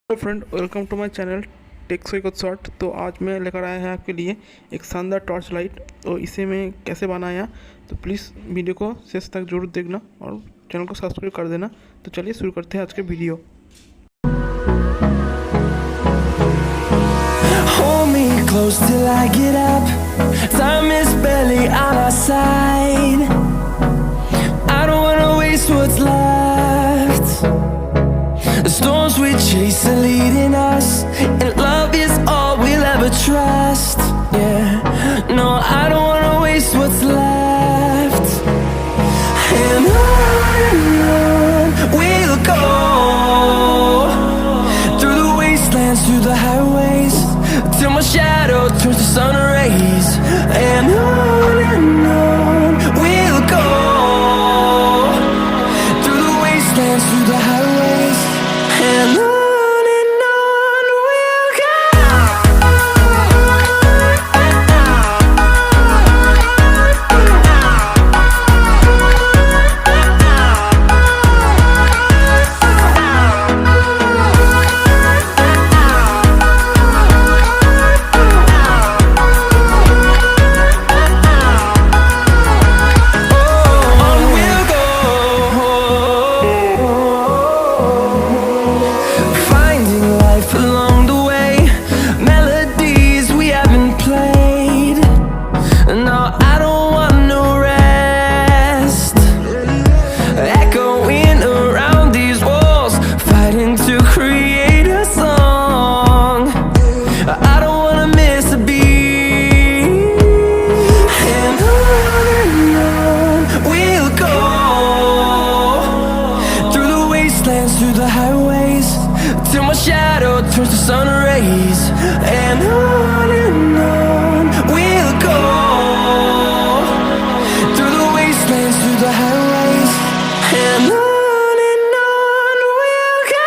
Hello friend, welcome to my channel tech सोई short. तो आज मैं लेकर आया है आपके लिए एक शानदार टॉर्च लाइट। तो इसे मैं कैसे बनाया, तो प्लीज़ वीडियो को शेष तक जरूर देखना और चैनल को सब्सक्राइब कर देना। तो चलिए शुरू करते हैं आज के video. Hold me close till I get up. Time is barely on our side. I don't wanna waste what's left. The storms we chase are leading us, and love is all we'll ever trust. Yeah, no, I don't wanna waste what's left. And on we'll go, through the wastelands, through the highways, till my shadow turns to sun rays. And on we'll go, through the wastelands, through the highways, and on we'll go. Through the highways, till my shadow turns to sun rays. And on we'll go, through the wastelands, through the highways, and on we'll go.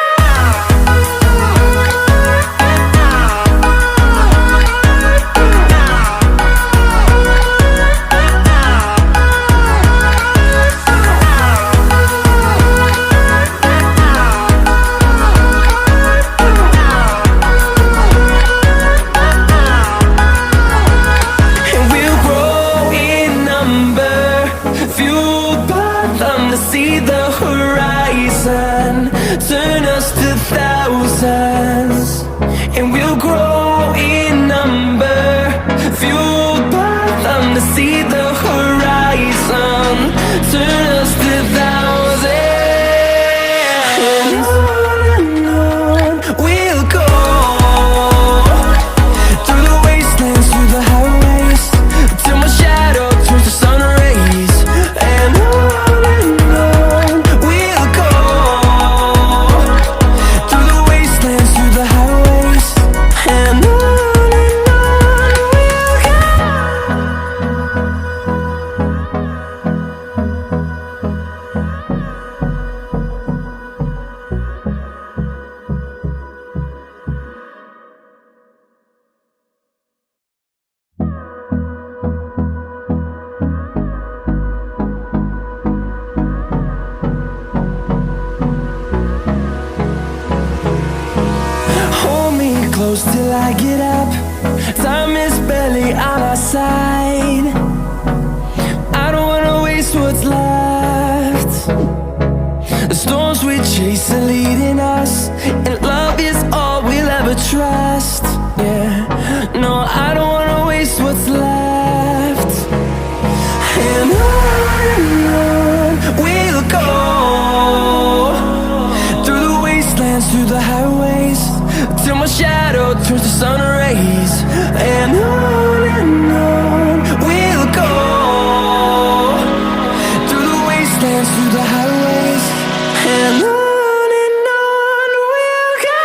See the horizon, turn us to thousands, and we'll grow in number, fueled by them. To see the horizon, turn us to thousands, and on we'll go, through the wastelands, through the highways, till my shadow turns to sun rays. And close till I get up. Time is barely on our side. I don't wanna waste what's left. The storms we chase are leading us, and love is all we'll ever trust. Yeah, no, I don't wanna waste what's left. And on we'll go, through the wastelands, through the highways, till my shadow turns to sun rays. And on we'll go, through the wastelands, through the highways, and on we'll go.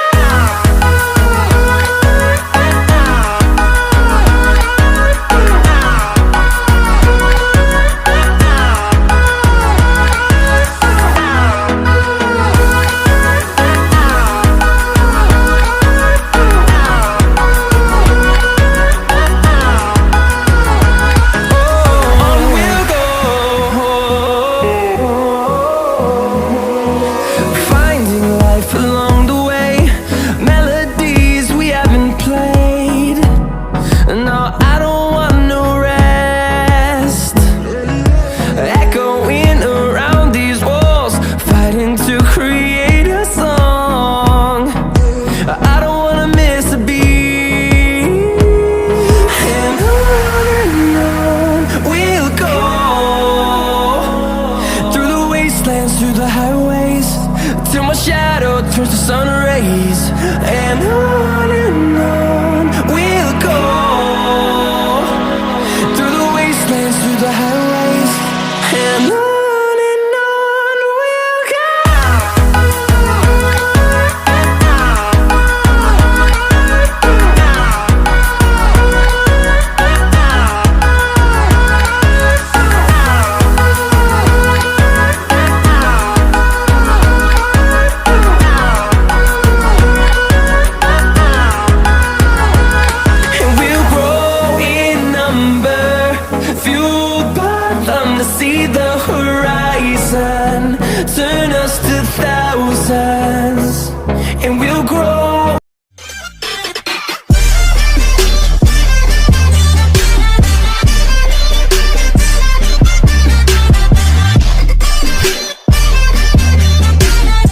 And on